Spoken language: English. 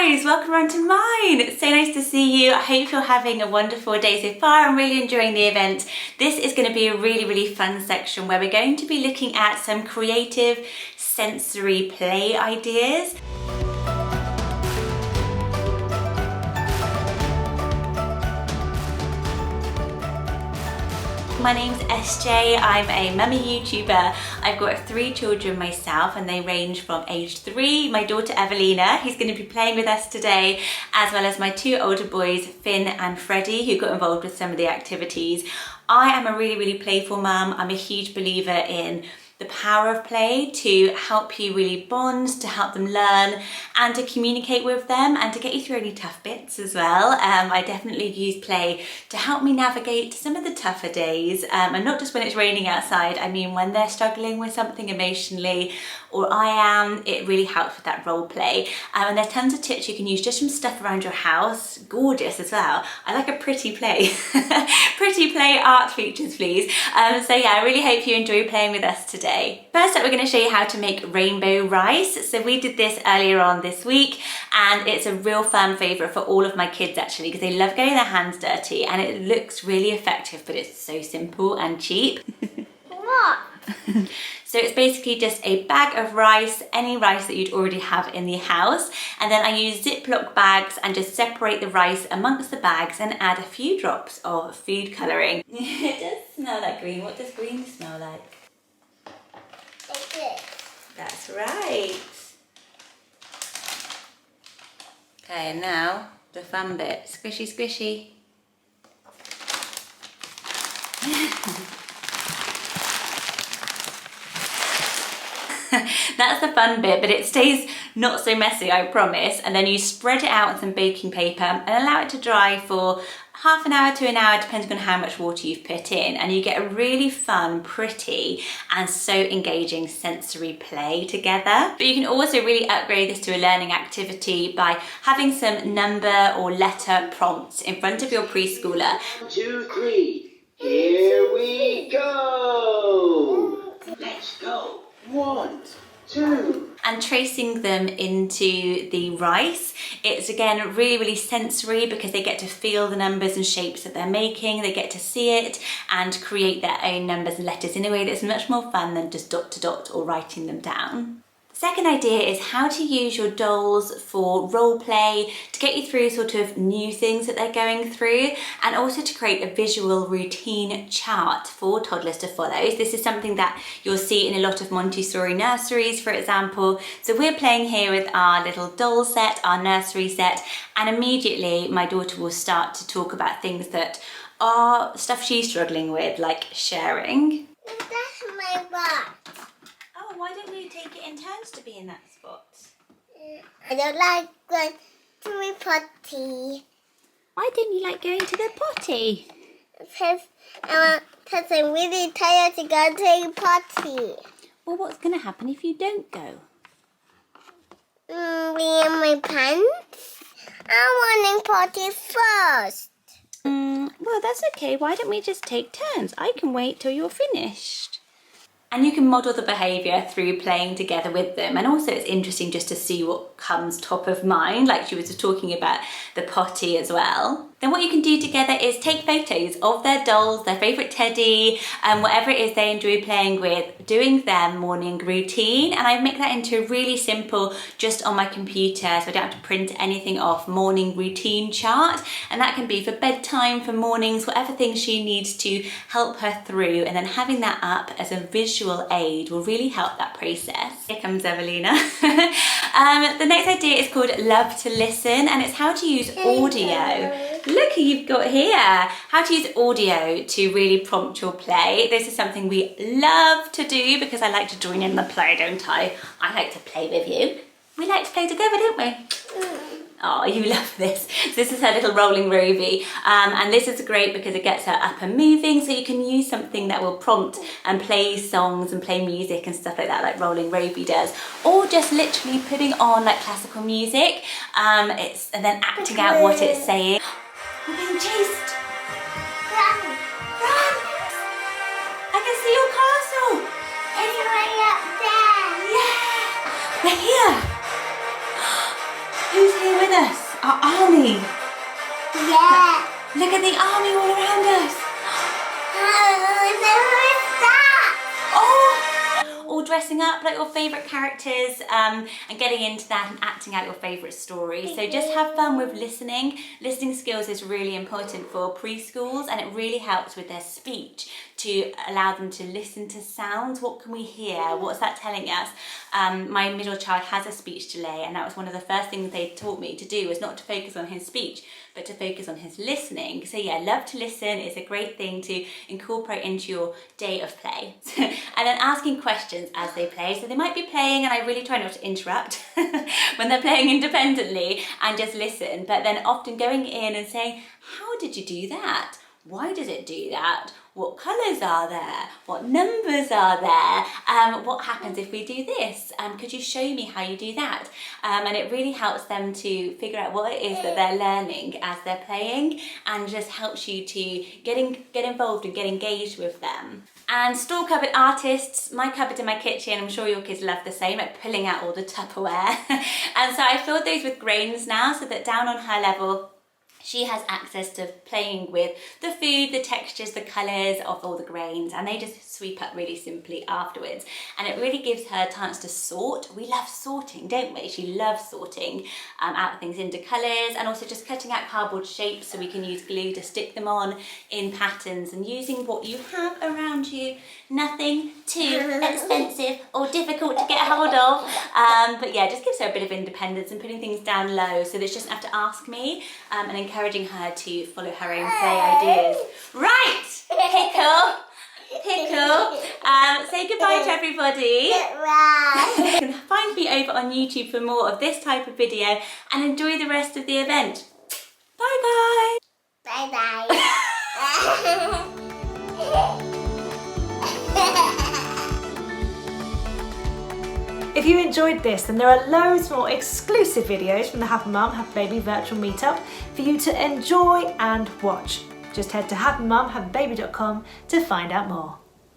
guys, welcome around to mine. It's so nice to see you. I hope you're having a wonderful day so far. I'm really enjoying the event. This is going to be a really fun section where we're going to be looking at some creative sensory play ideas. My name's SJ, I'm a mummy YouTuber. I've got 3 children myself and they range from age 3, my daughter Evelina, who's going to be playing with us today, as well as my 2 older boys, Finn and Freddie, who got involved with some of the activities. I am a really playful mum. I'm a huge believer in the power of play to help you really bond, to help them learn and to communicate with them and to get you through any tough bits as well. I definitely use play to help me navigate some of the tougher days, and not just when it's raining outside. I mean when they're struggling with something emotionally, or I am, it really helps with that role play. And there's tons of tips you can use just from stuff around your house. Gorgeous as well. I like a pretty play. Pretty play art features please. So yeah, I really hope you enjoy playing with us today. First up, we're going to show you how to make rainbow rice. So we did this earlier on this week and it's a real fan favourite for all of my kids actually, because they love getting their hands dirty and it looks really effective, but it's so simple and cheap. What? So it's basically just a bag of rice, any rice that you'd already have in the house. And then I use Ziploc bags and just separate the rice amongst the bags and add a few drops of food colouring. It does smell like green. What does green smell like? Like this. That's right. Okay, and now the fun bit. Squishy, squishy. That's the fun bit, but it stays not so messy, I promise. And then you spread it out on some baking paper and allow it to dry for half an hour to an hour, depending on how much water you've put in. And you get a really fun, pretty, and so engaging sensory play together. But you can also really upgrade this to a learning activity by having some number or letter prompts in front of your preschooler. 1, 2, 3, here we go! Let's go! 1, 2. And tracing them into the rice. It's again really sensory because they get to feel the numbers and shapes that they're making, they get to see it and create their own numbers and letters in a way that's much more fun than just dot to dot or writing them down. Second idea is how to use your dolls for role play, to get you through sort of new things that they're going through, and also to create a visual routine chart for toddlers to follow. So this is something that you'll see in a lot of Montessori nurseries, for example. So we're playing here with our little doll set, our nursery set, and immediately my daughter will start to talk about things that are stuff she's struggling with, like sharing. That's my box. Oh, why don't we take it in turns to be in that spot? I don't like going to the potty. Why don't you like going to the potty? Because I'm really tired to go to the potty. Well, what's going to happen if you don't go? Me and my pants. I want to potty first. Well, that's okay. Why don't we just take turns? I can wait till you're finished. And you can model the behaviour through playing together with them. And also it's interesting just to see what comes top of mind, like she was talking about the potty as well. Then what you can do together is take photos of their dolls, their favourite teddy, and whatever it is they enjoy playing with, doing their morning routine. And I make that into a really simple, just on my computer, so I don't have to print anything off, morning routine chart. And that can be for bedtime, for mornings, whatever things she needs to help her through. And then having that up as a visual aid will really help that process. Here comes Evelina. The next idea is called Love to Listen, and it's how to use audio. Look who you've got here. How to use audio to really prompt your play. This is something we love to do because I like to join in the play, don't I? I like to play with you. We like to play together, don't we? Oh, you love this. So this is her little rolling Roby. And this is great because it gets her up and moving, so you can use something that will prompt and play songs and play music and stuff like that, like Rolling Roby does. Or just literally putting on like classical music and then acting out what it's saying. We're being chased. Run. Run! I can see your castle. It's way up there. Yeah! We're here. Who's here with army. Yeah. Look at the army all around us. Oh, all dressing up like your favourite characters and getting into that and acting out your favourite story. So just have fun with listening. Listening skills is really important for preschools, and it really helps with their speech to allow them to listen to sounds. What can we hear? What's that telling us? My middle child has a speech delay, and that was one of the first things they taught me to do, was not to focus on his speech, but to focus on his listening. So yeah, love to listen is a great thing to incorporate into your day of play. And then asking questions as they play. So they might be playing, and I really try not to interrupt when they're playing independently, and just listen, but then often going in and saying, how did you do that? Why does it do that? What colours are there? What numbers are there? What happens if we do this? Could you show me how you do that? And it really helps them to figure out what it is that they're learning as they're playing, and just helps you to get involved and get engaged with them. And store cupboard artists, my cupboard in my kitchen, I'm sure your kids love the same, like pulling out all the Tupperware. And so I filled those with grains now, so that down on her level, she has access to playing with the food, the textures, the colours of all the grains, and they just sweep up really simply afterwards. And it really gives her a chance to sort. We love sorting, don't we? She loves sorting out things into colours, and also just cutting out cardboard shapes so we can use glue to stick them on in patterns, and using what you have around you. Nothing too expensive or difficult to get hold of. But yeah, just gives her a bit of independence and putting things down low so that she doesn't have to ask me, and encouraging her to follow her own play ideas. Right, Pickle. Say goodbye to everybody. You can find me over on YouTube for more of this type of video, and enjoy the rest of the event. Bye guys. Bye-bye. If you enjoyed this, then there are loads more exclusive videos from the Happy Mum, Happy Baby virtual meetup for you to enjoy and watch. Just head to happymumhappybaby.com to find out more.